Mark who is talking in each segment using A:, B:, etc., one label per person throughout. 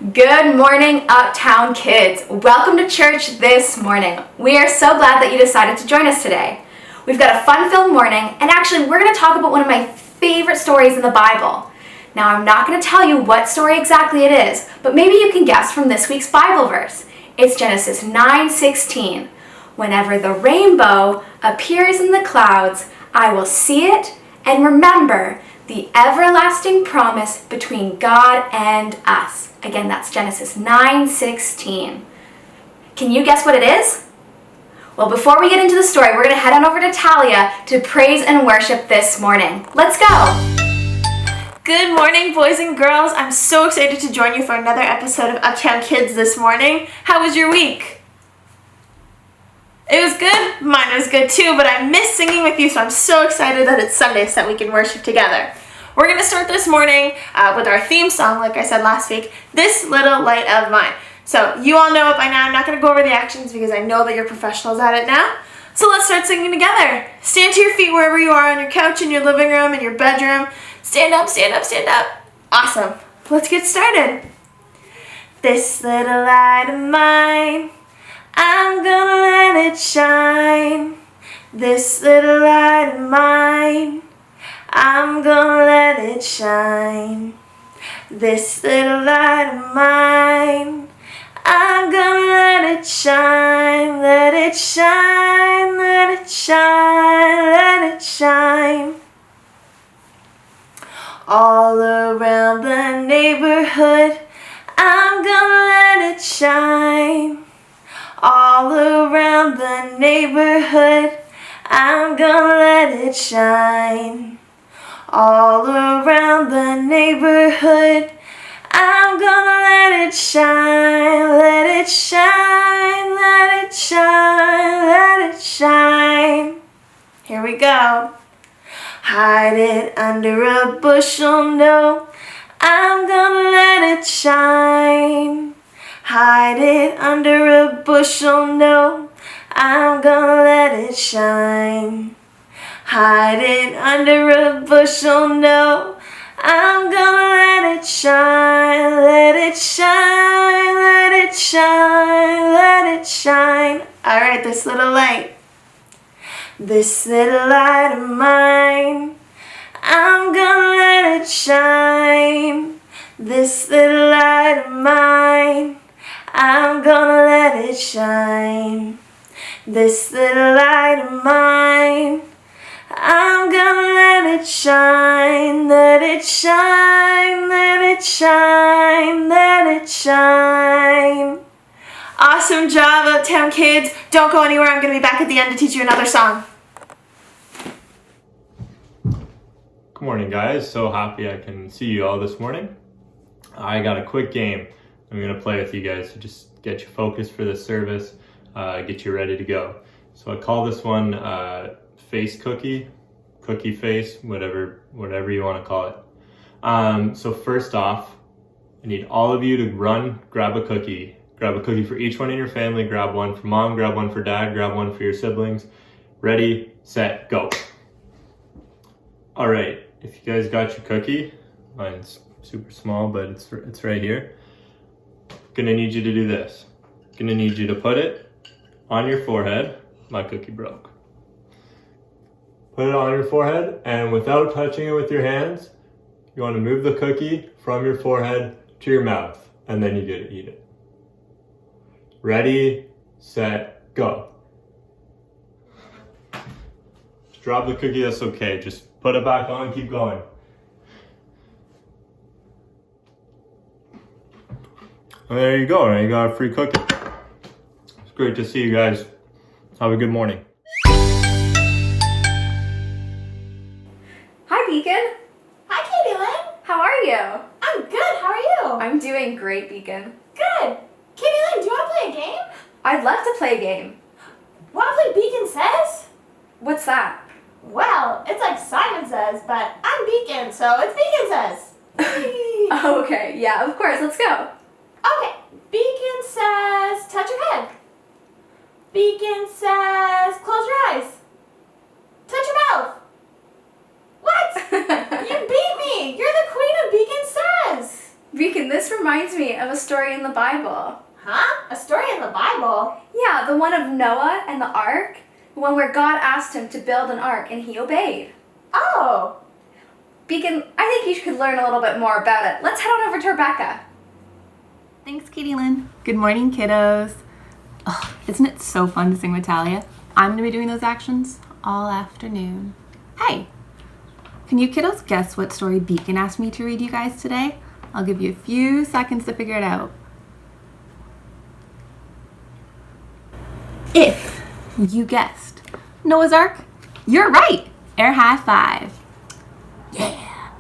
A: Good morning, Uptown Kids. Welcome to church this morning. We are so glad that you decided to join us today. We've got a fun-filled morning, and actually we're going to talk about one of my favorite stories in the Bible. Now, I'm not going to tell you what story exactly it is, but maybe you can guess from this week's Bible verse. It's Genesis 9:16. Whenever the rainbow appears in the clouds, I will see it and remember the everlasting promise between God and us. Again, that's Genesis 9:16. Can you guess what it is? Well, before we get into the story, we're going to head on over to Talia to praise and worship this morning. Let's go!
B: Good morning, boys and girls. I'm so excited to join you for another episode of Uptown Kids this morning. How was your week? It was good. Mine was good too, but I miss singing with you, so I'm so excited that it's Sunday so that we can worship together. We're going to start this morning with our theme song, like I said last week, This Little Light of Mine. So you all know it by now. I'm not going to go over the actions because I know that you're professionals at it now. So let's start singing together. Stand to your feet wherever you are, on your couch, in your living room, in your bedroom. Stand up, stand up, stand up. Awesome. Let's get started. This little light of mine, I'm gonna let it shine. This little light of mine, I'm gonna let it shine. This little light of mine, I'm gonna let it shine. Let it shine, let it shine, let it shine. All around the neighborhood, I'm gonna let it shine. All around the neighborhood, I'm gonna let it shine. All around the neighborhood, I'm gonna let it shine. Let it shine, let it shine, let it shine. Here we go. Hide it under a bushel, no, I'm gonna let it shine. Hide it under a bushel, no, I'm gonna let it shine. Hide it under a bushel, no, I'm gonna let it shine. Let it shine, let it shine, let it shine. All right, this little light. This little light of mine, I'm gonna let it shine. This little light of mine, I'm gonna let it shine. This little light of mine, I'm gonna let it shine. Let it shine, let it shine, let it shine. Awesome job, Uptown Kids. Don't go anywhere. I'm going to be back at the end to teach you another song.
C: Good morning, guys. So happy I can see you all this morning. I got a quick game I'm going to play with you guys to just get you focused for this service, get you ready to go. So I call this one face cookie face, whatever you want to call it. So first off, I need all of you to run, grab a cookie. Grab a cookie for each one in your family. Grab one for mom, grab one for dad, grab one for your siblings. Ready, set, go. All right, if you guys got your cookie, mine's super small, but it's right here. Gonna need you to do this. Gonna need you to put it on your forehead. My cookie broke. Put it on your forehead, and without touching it with your hands, you wanna move the cookie from your forehead to your mouth, and then you get to eat it. Ready, set, go. Drop the cookie, that's okay. Just put it back on, keep going. And there you go, you got a free cookie. It's great to see you guys. Have a good morning.
A: Hi, Beacon.
D: Hi, Katie Lynn.
A: How are you?
D: I'm good. How are you?
A: I'm doing great, Beacon.
D: Good. Katie Lynn, do you want to play a game?
A: I'd love to play a game.
D: Want to play Beacon Says?
A: What's that?
D: Well, it's like Simon Says, but I'm Beacon, so it's Beacon Says.
A: Oh, okay. Yeah, of course. Let's go.
D: Okay. Beacon says, touch your head. Beacon says, close your eyes. Touch your mouth. What? You beat me. You're the queen of Beacon Says.
A: Beacon, this reminds me of a story in the Bible.
D: Huh? A story in the Bible?
A: Yeah, the one of Noah and the ark. The one where God asked him to build an ark and he obeyed.
D: Oh.
A: Beacon, I think you could learn a little bit more about it. Let's head on over to Rebecca.
B: Thanks, Katie Lynn. Good morning, kiddos. Oh, isn't it so fun to sing with Talia? I'm going to be doing those actions all afternoon. Hey, can you kiddos guess what story Beacon asked me to read you guys today? I'll give you a few seconds to figure it out. If you guessed Noah's Ark, you're right. Air high five. Yeah.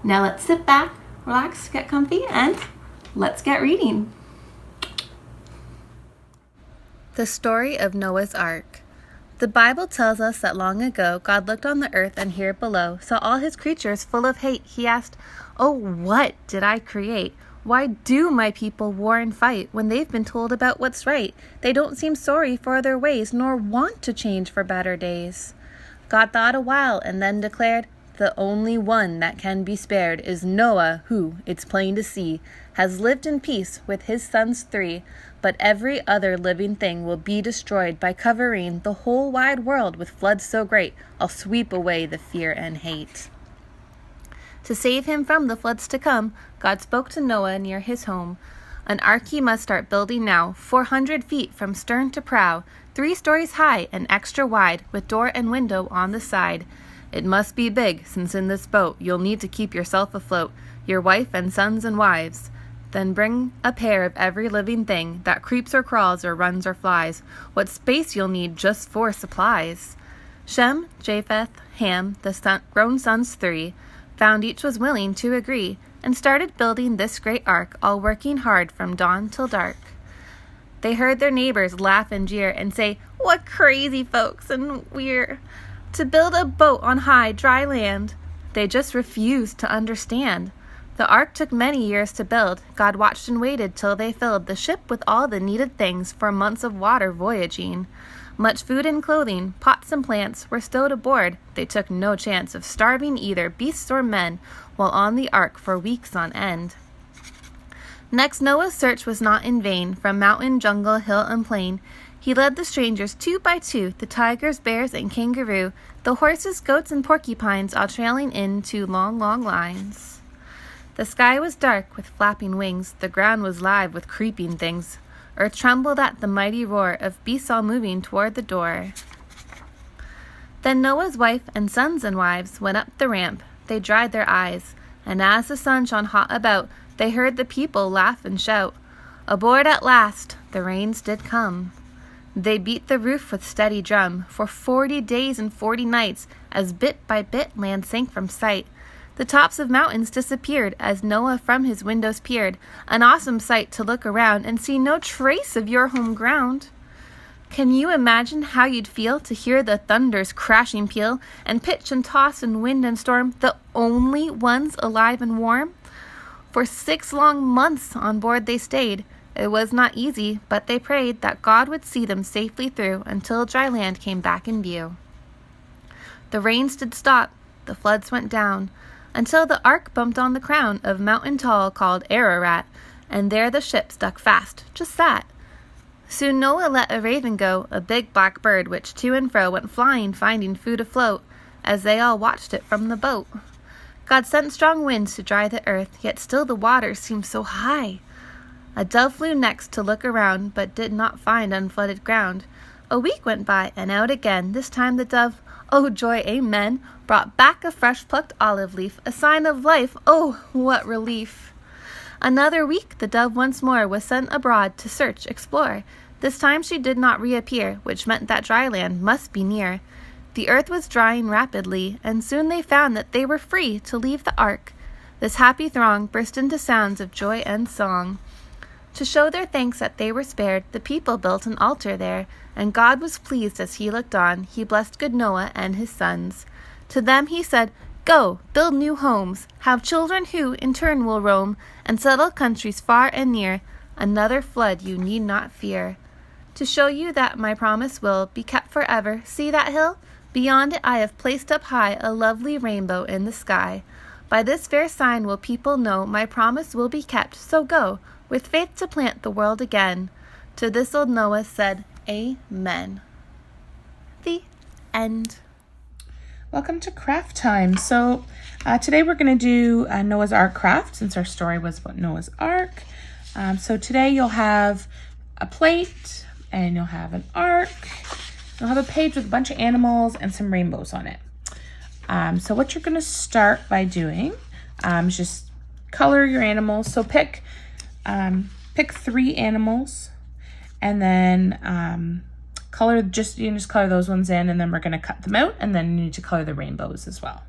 B: Now let's sit back, relax, get comfy, and let's get reading. The story of Noah's Ark. The Bible tells us that long ago, God looked on the earth and here below, saw all his creatures full of hate. He asked, "Oh, what did I create? Why do my people war and fight when they've been told about what's right? They don't seem sorry for their ways, nor want to change for better days." God thought a while and then declared, "The only one that can be spared is Noah, who, it's plain to see, has lived in peace with his sons 3, but every other living thing will be destroyed by covering the whole wide world with floods so great, I'll sweep away the fear and hate." To save him from the floods to come, God spoke to Noah near his home. An ark he must start building now, 400 feet from stern to prow, 3 stories high and extra wide, with door and window on the side. It must be big, since in this boat you'll need to keep yourself afloat, your wife and sons and wives. Then bring a pair of every living thing that creeps or crawls or runs or flies. What space you'll need just for supplies. Shem, Japheth, Ham, the grown sons 3, found each was willing to agree, and started building this great ark, all working hard from dawn till dark. They heard their neighbors laugh and jeer and say, "What crazy folks, and we're to build a boat on high, dry land." They just refused to understand. The ark took many years to build. God watched and waited till they filled the ship with all the needed things for months of water voyaging. Much food and clothing, pots and plants were stowed aboard. They took no chance of starving either beasts or men while on the ark for weeks on end. Next, Noah's search was not in vain. From mountain, jungle, hill, and plain, he led the strangers 2 by 2, the tigers, bears, and kangaroo, the horses, goats, and porcupines, all trailing in 2 long, long lines. The sky was dark with flapping wings, the ground was live with creeping things. Earth trembled at the mighty roar of beasts all moving toward the door. Then Noah's wife and sons and wives went up the ramp. They dried their eyes, and as the sun shone hot about, they heard the people laugh and shout. Aboard at last, the rains did come. They beat the roof with steady drum for 40 days and 40 nights, as bit by bit land sank from sight. The tops of mountains disappeared as Noah from his windows peered, an awesome sight to look around and see no trace of your home ground. Can you imagine how you'd feel to hear the thunder's crashing peal and pitch and toss and wind and storm, the only ones alive and warm? For 6 long months on board they stayed. It was not easy, but they prayed that God would see them safely through until dry land came back in view. The rains did stop, the floods went down, until the ark bumped on the crown of mountain tall called Ararat, and there the ship stuck fast, just sat. Soon Noah let a raven go, a big black bird, which to and fro went flying, finding food afloat, as they all watched it from the boat. God sent strong winds to dry the earth, yet still the waters seemed so high. A dove flew next to look around, but did not find unflooded ground. A week went by, and out again, this time the dove, oh joy, amen, brought back a fresh-plucked olive leaf, a sign of life, oh, what relief. Another week the dove once more was sent abroad to search, explore. This time she did not reappear, which meant that dry land must be near. The earth was drying rapidly, and soon they found that they were free to leave the ark. This happy throng burst into sounds of joy and song. To show their thanks that they were spared, the people built an altar there, and God was pleased as he looked on. He blessed good Noah and his sons. To them he said, "Go, build new homes, have children who in turn will roam, and settle countries far and near. Another flood you need not fear. To show you that my promise will be kept forever, see that hill? Beyond it I have placed up high a lovely rainbow in the sky.
E: By this fair sign will people know my promise will be kept. So go, with faith to plant the world again. To this old Noah said, Amen. The end.
F: Welcome to craft time. So today we're going to do Noah's Ark craft, since our story was about Noah's Ark. So today you'll have a plate and you'll have an ark. You'll have a page with a bunch of animals and some rainbows on it. So what you're going to start by doing is just color your animals. So pick 3 animals, and then you can just color those ones in, and then we're going to cut them out, and then you need to color the rainbows as well.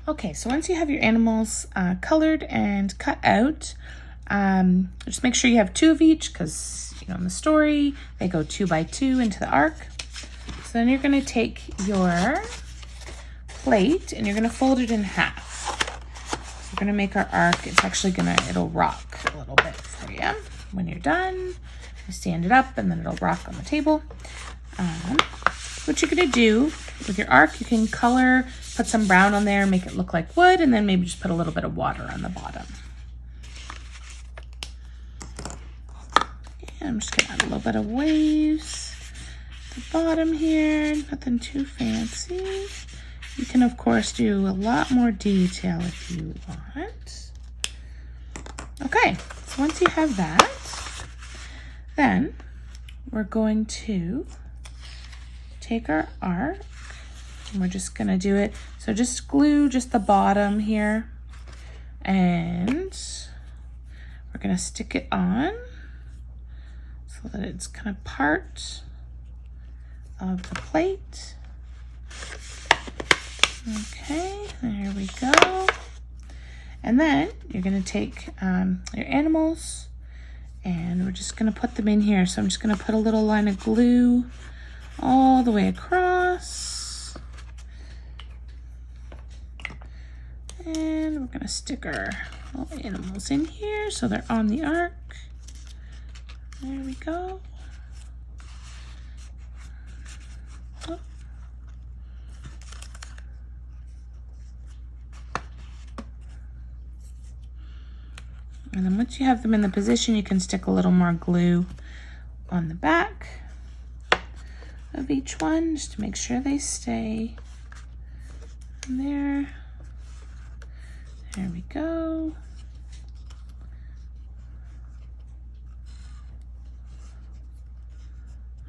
F: Okay, so once you have your animals colored and cut out, just make sure you have 2 of each, because in the story they go 2 by 2 into the ark. So then you're going to take your plate and you're going to fold it in half. We're going to make our ark. It'll rock a little bit for you. When you're done, you stand it up and then it'll rock on the table. What you're going to do with your ark, you can put some brown on there, make it look like wood, and then maybe just put a little bit of water on the bottom. And I'm just going to add a little bit of waves at the bottom here, nothing too fancy. You can, of course, do a lot more detail if you want. Okay, so once you have that, then we're going to take our ark, and we're just going to do it. So just glue just the bottom here, and we're going to stick it on so that it's kind of part of the plate. Okay, there we go. And then you're going to take your animals, and we're just going to put them in here. So I'm just going to put a little line of glue all the way across. And we're going to stick our little animals in here so they're on the ark. There we go. Oh. And then once you have them in the position, you can stick a little more glue on the back of each one just to make sure they stay in there. There we go.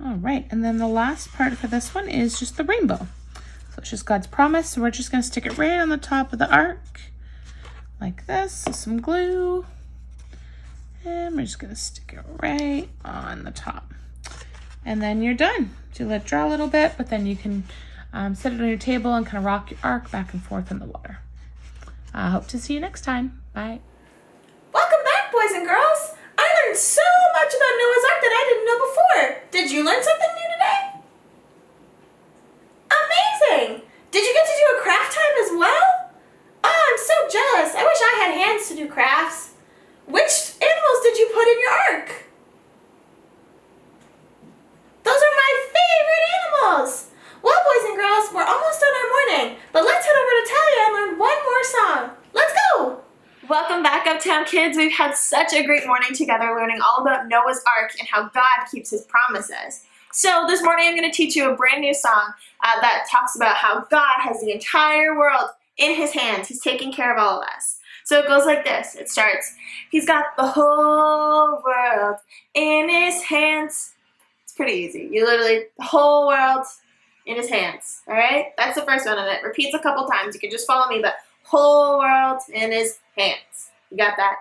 F: All right, and then the last part for this one is just the rainbow. So it's just God's promise. So we're just going to stick it right on the top of the ark like this with some glue. And we're just going to stick it right on the top. And then you're done. So let it dry a little bit, but then you can set it on your table and kind of rock your ark back and forth in the water. I hope to see you next time. Bye.
D: Welcome back, boys and girls. I learned so much about Noah's Ark that I didn't know before. Did you learn something new today? Amazing! Did you get to do a craft time as well? Oh, I'm so jealous. I wish I had hands to do crafts. Which animals did you put in your ark? Those are my favorite animals. Well, boys and girls, we're almost done our morning, but let's head over to Talia and learn one more song. Let's go!
B: Welcome back, Uptown Kids. We've had such a great morning together learning all about Noah's Ark and how God keeps his promises. So this morning I'm going to teach you a brand new song that talks about how God has the entire world in his hands. He's taking care of all of us. So it goes like this. It starts, he's got the whole world in his hands. It's pretty easy. The whole world in his hands. All right? That's the first one, and it repeats a couple times. You can just follow me, but whole world in his hands. You got that?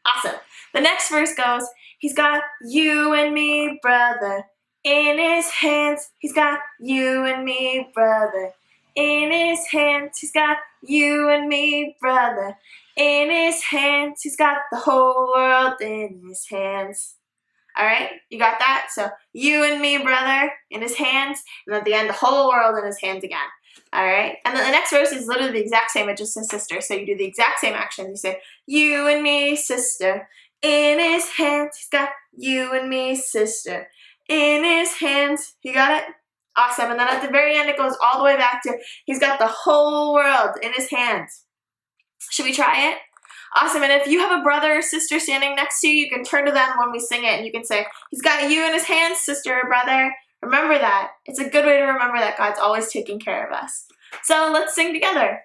B: Awesome. The next verse goes, he's got you and me, brother, in his hands. He's got you and me, brother, in his hands. He's got you and me, brother, In his hands. He's got the whole world in his hands. All right, you got that? So you and me, brother, in his hands, and at the end, the whole world in his hands again. All right, and then the next verse is literally the exact same, it just says sister. So you do the exact same action. You say, you and me, sister, in his hands. He's got you and me, sister, in his hands. You got it? Awesome. And then at the very end, it goes all the way back to, he's got the whole world in his hands. Should we try it? Awesome. And if you have a brother or sister standing next to you, you can turn to them when we sing it and you can say, he's got you in his hands, sister or brother. Remember that. It's a good way to remember that God's always taking care of us. So let's sing together.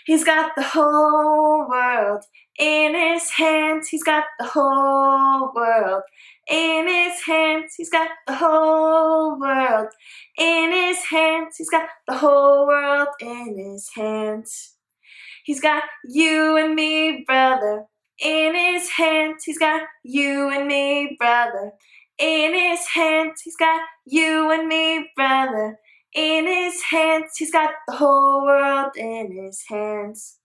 B: He's got the whole world in his hands. He's got the whole world in his hands. He's got the whole world in his hands. He's got the whole world in his hands. He's got you and me, brother, in his hands. He's got you and me, brother, in his hands. He's got you and me, brother, in his hands. He's got the whole world in his hands.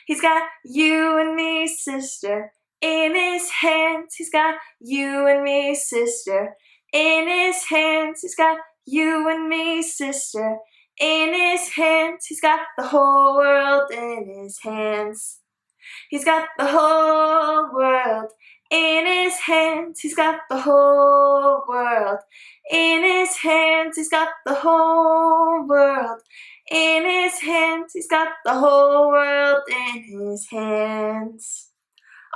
B: He's got you and me, sister, in his hands. He's got you and me, sister, in his hands. He's got you and me, sister, in his hands. He's got the whole world in his hands. He's got the whole world in his hands. He's got the whole world in his hands. He's got the whole world in his hands. He's got the whole world in his hands.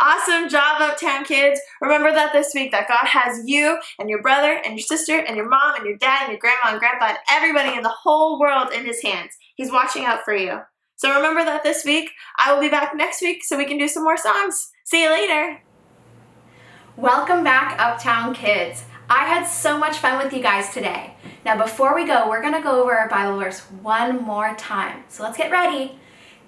B: Awesome job, Uptown Kids. Remember that this week that God has you and your brother and your sister and your mom and your dad and your grandma and grandpa and everybody in the whole world in his hands. He's watching out for you. So remember that this week. I will be back next week so we can do some more songs. See you later.
A: Welcome back, Uptown Kids. I had so much fun with you guys today. Now before we go, we're going to go over our Bible verse one more time. So let's get ready.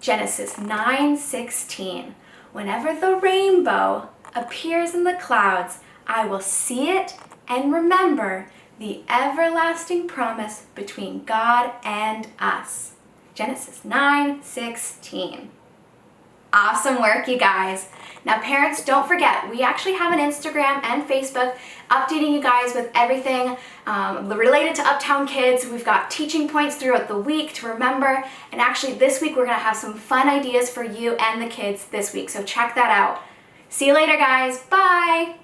A: Genesis 9:16. Whenever the rainbow appears in the clouds, I will see it and remember the everlasting promise between God and us. Genesis 9:16. Awesome work, you guys. Now parents, don't forget, we actually have an Instagram and Facebook updating you guys with everything related to Uptown Kids. We've got teaching points throughout the week to remember, and actually this week we're gonna have some fun ideas for you and the kids this week, so check that out. See you later, guys. Bye.